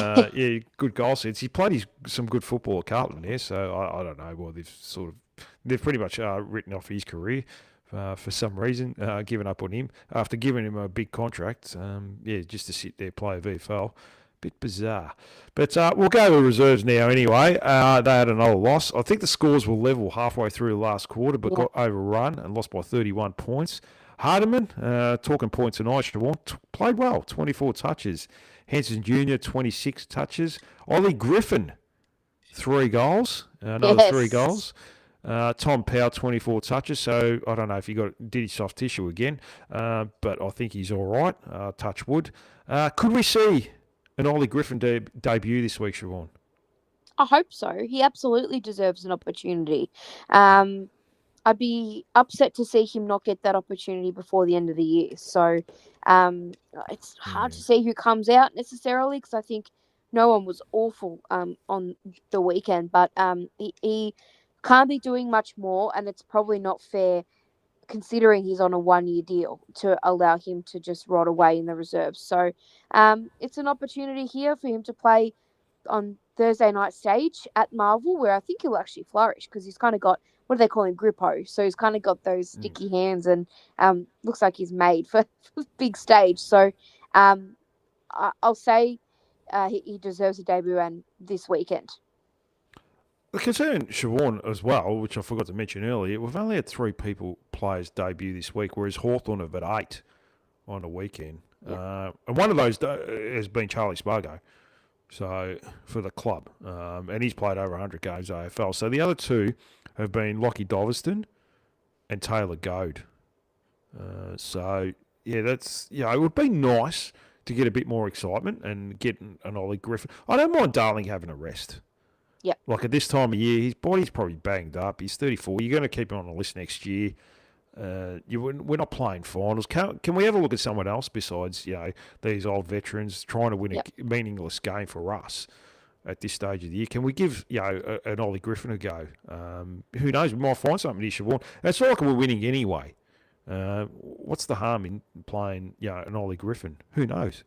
good goal sense. He played some good football at Carlton there, so I don't know. Well, they've pretty much written off his career for some reason, given up on him after giving him a big contract. Just to sit there play VFL. Bit bizarre. But we'll go to reserves now anyway. They had another loss. I think the scores were level halfway through the last quarter, but got overrun and lost by 31 points. Hardiman, talking points tonight, Siobhan, played well, 24 touches. Hanson Jr., 26 touches. Ollie Griffin, 3 goals. Another 3 goals. Tom Powell, 24 touches. So I don't know if he did his soft tissue again, but I think he's all right. Touch wood. Could we see an Ollie Griffin debut this week, Siobhan? I hope so. He absolutely deserves an opportunity. I'd be upset to see him not get that opportunity before the end of the year. So it's hard to see who comes out necessarily because I think no one was awful on the weekend. But he can't be doing much more, and it's probably not fair considering he's on a 1-year deal to allow him to just rot away in the reserves. So it's an opportunity here for him to play on Thursday night stage at Marvel, where I think he'll actually flourish because he's kind of got, what do they call him, grippo. So he's kind of got those sticky hands and looks like he's made for big stage. So I'll say he deserves a debut and this weekend. The concern, Siobhan, as well, which I forgot to mention earlier, we've only had 3 players debut this week, whereas Hawthorn have had 8 on the weekend. And one of those has been Charlie Spargo, so for the club. And he's played over 100 games AFL. So the other 2 have been Lockie Doverston and Taylor Goad. It would be nice to get a bit more excitement and get an Ollie Griffin. I don't mind Darling having a rest. Yeah. Like at this time of year, his body's probably banged up. He's 34. You're going to keep him on the list next year. We're not playing finals. Can we have a look at someone else besides these old veterans trying to win a meaningless game for us at this stage of the year? Can we give an Ollie Griffin a go? Who knows? We might find something here, Siobhan. It's not like we're winning anyway. What's the harm in playing an Ollie Griffin? Who knows?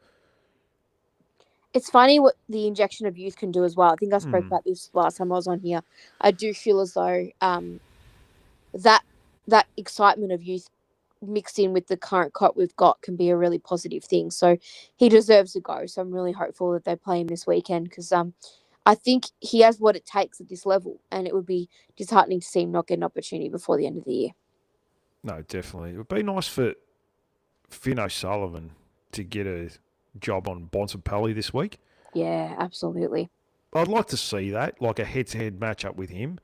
It's funny what the injection of youth can do as well. I think I spoke Hmm. about this last time I was on here. I do feel as though that that excitement of youth mixed in with the current cop we've got can be a really positive thing. So he deserves to go. So I'm really hopeful that they play him this weekend because I think he has what it takes at this level, and it would be disheartening to see him not get an opportunity before the end of the year. No, definitely. It would be nice for Finn O'Sullivan to get a job on Bontempelli this week. Yeah, absolutely. I'd like to see that, like a head-to-head matchup with him,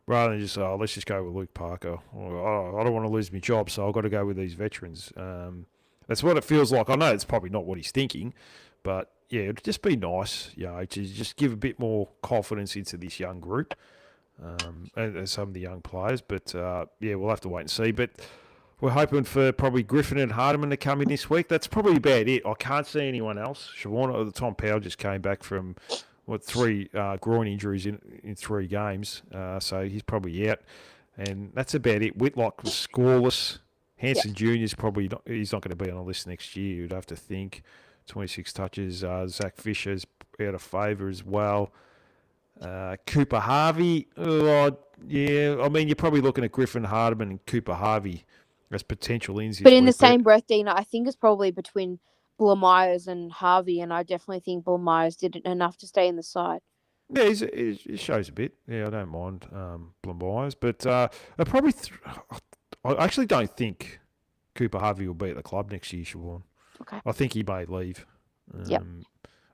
rather than just, let's just go with Luke Parker. Or, I don't want to lose my job, so I've got to go with these veterans. That's what it feels like. I know it's probably not what he's thinking, but yeah, it'd just be nice, to just give a bit more confidence into this young group and some of the young players. But yeah, we'll have to wait and see. But we're hoping for probably Griffin and Hardiman to come in this week. That's probably about it. I can't see anyone else. Siobhan, Tom Powell just came back from three groin injuries in 3 games, so he's probably out, and that's about it. Whitlock was scoreless. Hanson Jr. is probably he's not going to be on the list next year. You'd have to think. 26 touches. Zach Fisher's out of favour as well. Cooper Harvey, yeah. I mean, you're probably looking at Griffin Hardiman and Cooper Harvey as potential ins. But in the same breath, Dina, I think it's probably between Myers and Harvey, and I definitely think Myers did enough to stay in the side. Yeah, it shows a bit. Yeah, I don't mind Myers, but I probably I actually don't think Cooper Harvey will be at the club next year, Siobhan. Okay. I think he may leave. Yep.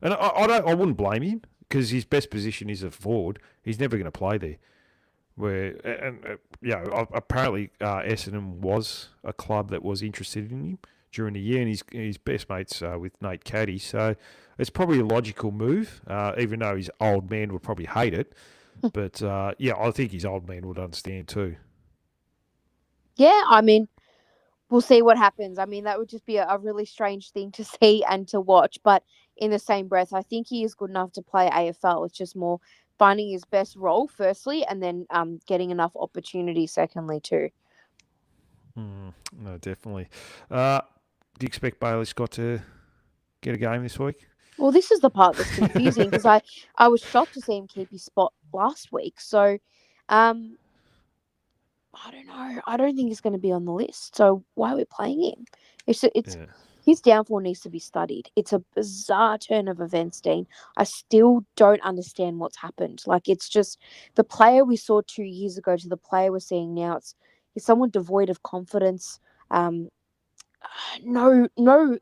And I wouldn't blame him because his best position is a forward. He's never going to play there. Apparently Essendon was a club that was interested in him during the year, and his best mates with Nate Caddy. So it's probably a logical move, even though his old man would probably hate it. But I think his old man would understand too. Yeah, I mean, we'll see what happens. I mean, that would just be a really strange thing to see and to watch. But in the same breath, I think he is good enough to play AFL. It's just more finding his best role, firstly, and then getting enough opportunity, secondly, too. No, definitely. Do you expect Bailey Scott to get a game this week? Well, this is the part that's confusing because I was shocked to see him keep his spot last week. So, I don't know. I don't think he's going to be on the list. So why are we playing him? His downfall needs to be studied. It's a bizarre turn of events, Dean. I still don't understand what's happened. Like, it's just the player we saw 2 years ago to the player we're seeing now. It's someone devoid of confidence. No,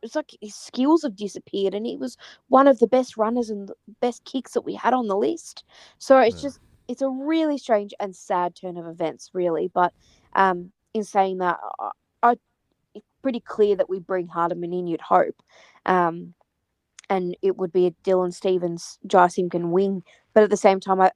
it's like his skills have disappeared, and he was one of the best runners and the best kicks that we had on the list. So it's a really strange and sad turn of events, really. But in saying that, it's pretty clear that we bring Hardiman in, you'd hope. And it would be a Dylan Stevens, Jai Simpkin wing. But at the same time,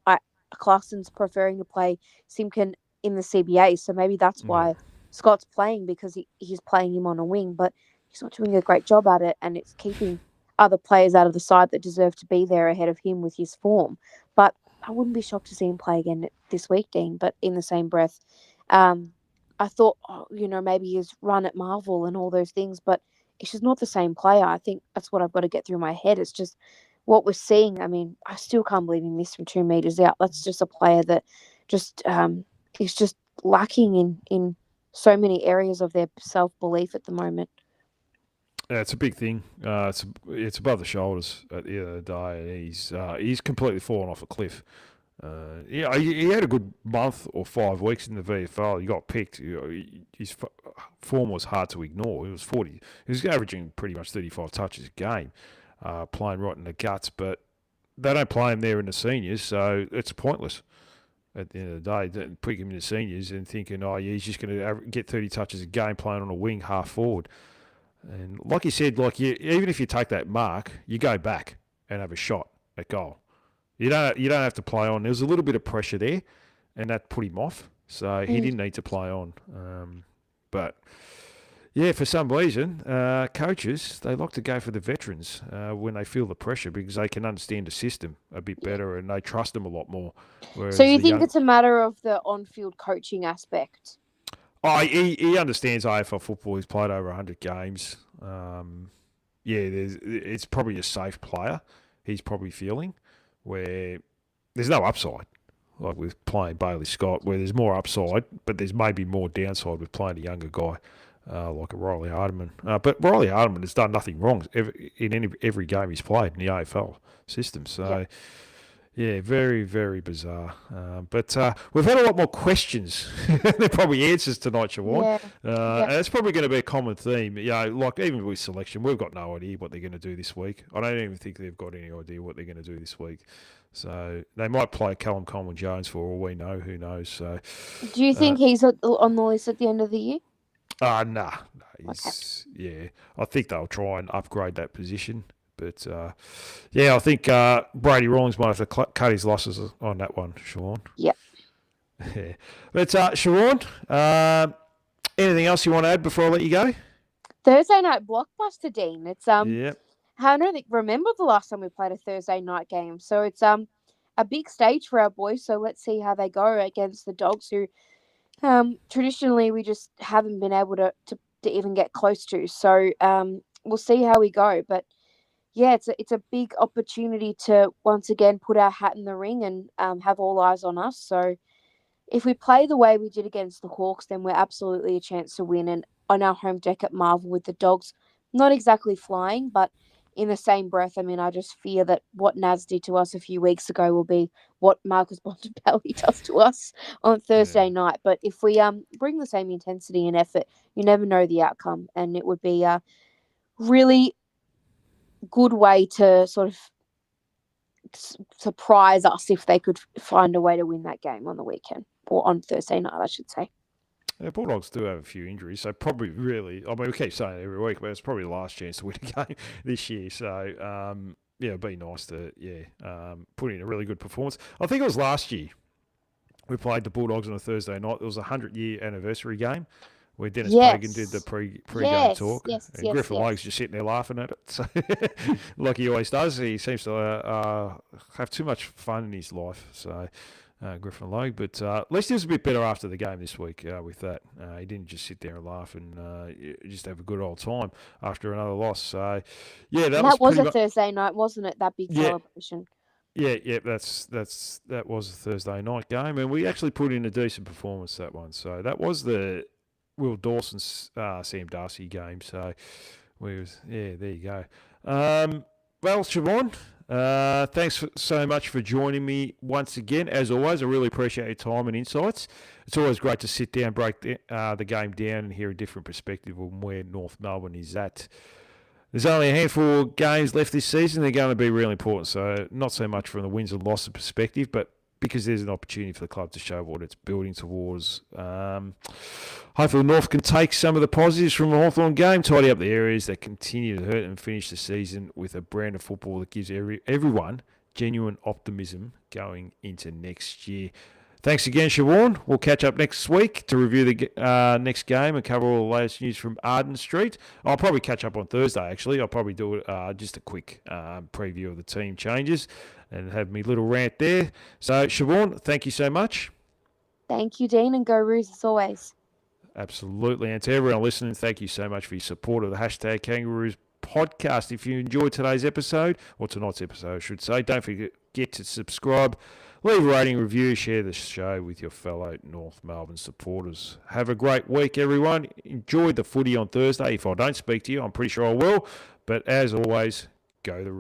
Clarkson's preferring to play Simpkin in the CBA. So maybe that's why Scott's playing, because he's playing him on a wing. But he's not doing a great job at it. And it's keeping other players out of the side that deserve to be there ahead of him with his form. But I wouldn't be shocked to see him play again this week, Dean. But in the same breath, I thought, maybe his run at Marvel and all those things, but it's just not the same player. I think that's what I've got to get through my head. It's just what we're seeing. I mean, I still can't believe he missed from 2 meters out. That's just a player that just is just lacking in so many areas of their self-belief at the moment. Yeah, it's a big thing. It's above the shoulders at the end of the day. He's completely fallen off a cliff. He had a good month or 5 weeks in the VFL. He got picked. His form was hard to ignore. He was averaging pretty much 35 touches a game, playing right in the guts. But they don't play him there in the seniors, so it's pointless. At the end of the day, putting him in the seniors and thinking, he's just going to get 30 touches a game playing on a wing, half forward. And like you said, even if you take that mark, you go back and have a shot at goal. You don't have to play on. There was a little bit of pressure there, and that put him off. So he didn't need to play on. But yeah, for some reason, coaches, they like to go for the veterans when they feel the pressure, because they can understand the system a bit better and they trust them a lot more. So you think it's a matter of the on-field coaching aspect? He understands AFL football. He's played over 100 games. It's probably a safe player. he's probably feeling, where there's no upside. Like with playing Bailey Scott, where there's more upside, but there's maybe more downside with playing a younger guy like a Riley Hardiman. But Riley Hardiman has done nothing wrong in every game he's played in the AFL system. So, yeah, very, very bizarre. But we've had a lot more questions. They're probably answers tonight, Siobhan. And that's probably going to be a common theme. Like even with selection, we've got no idea what they're going to do this week. I don't even think they've got any idea what they're going to do this week. So they might play Callum Coleman-Jones for all we know. Who knows? So, do you think he's on the list at the end of the year? Nah. Yeah, I think they'll try and upgrade that position. But, I think Brady Rawlings might have to cut his losses on that one, Siobhan. Yep. Yeah. But, Siobhan, anything else you want to add before I let you go? Thursday night blockbuster, Dean. It's Yep. I don't remember the last time we played a Thursday night game. So it's a big stage for our boys. So let's see how they go against the Dogs, who traditionally we just haven't been able to even get close to. So we'll see how we go. But yeah, it's a big opportunity to once again put our hat in the ring and have all eyes on us. So if we play the way we did against the Hawks, then we're absolutely a chance to win. And on our home deck at Marvel with the Dogs, not exactly flying, but in the same breath, I mean, I just fear that what Naz did to us a few weeks ago will be what Marcus Bontempelli does to us on Thursday night. But if we bring the same intensity and effort, you never know the outcome. And it would be a really good way to sort of surprise us if they could find a way to win that game on the weekend, or on Thursday night, I should say. Yeah, Bulldogs do have a few injuries, so probably really, I mean, we keep saying it every week, but it's probably the last chance to win a game this year. So, it'd be nice to, put in a really good performance. I think it was last year we played the Bulldogs on a Thursday night. It was a 100-year anniversary game where Dennis Pagan did the pre-game talk. And Griffin Logue's just sitting there laughing at it. So, like he always does. He seems to have too much fun in his life. So, Griffin Logue, but at least he was a bit better after the game this week with that. He didn't just sit there and laugh and just have a good old time after another loss. So, yeah, that was a Thursday night, wasn't it? That big celebration. Yeah, that was a Thursday night game, and we actually put in a decent performance that one. So that was the Will Dawson's Sam Darcy game. So there you go. Well, Siobhan, thanks so much for joining me once again. As always, I really appreciate your time and insights. It's always great to sit down, break the game down and hear a different perspective on where North Melbourne is at. There's only a handful of games left this season. They're going to be really important. So not so much from the wins and losses perspective, but because there's an opportunity for the club to show what it's building towards. Hopefully North can take some of the positives from the Hawthorn game, tidy up the areas that continue to hurt, and finish the season with a brand of football that gives everyone genuine optimism going into next year. Thanks again, Siobhan. We'll catch up next week to review the next game and cover all the latest news from Arden Street. I'll probably catch up on Thursday, actually. I'll probably do just a quick preview of the team changes and have me little rant there. So, Siobhan, thank you so much. Thank you, Dean, and go Roos as always. Absolutely. And to everyone listening, thank you so much for your support of the Hashtag Kangaroos podcast. If you enjoyed today's episode, or tonight's episode, I should say, don't forget to subscribe, leave a rating, review, share the show with your fellow North Melbourne supporters. Have a great week, everyone. Enjoy the footy on Thursday. If I don't speak to you, I'm pretty sure I will. But as always, go the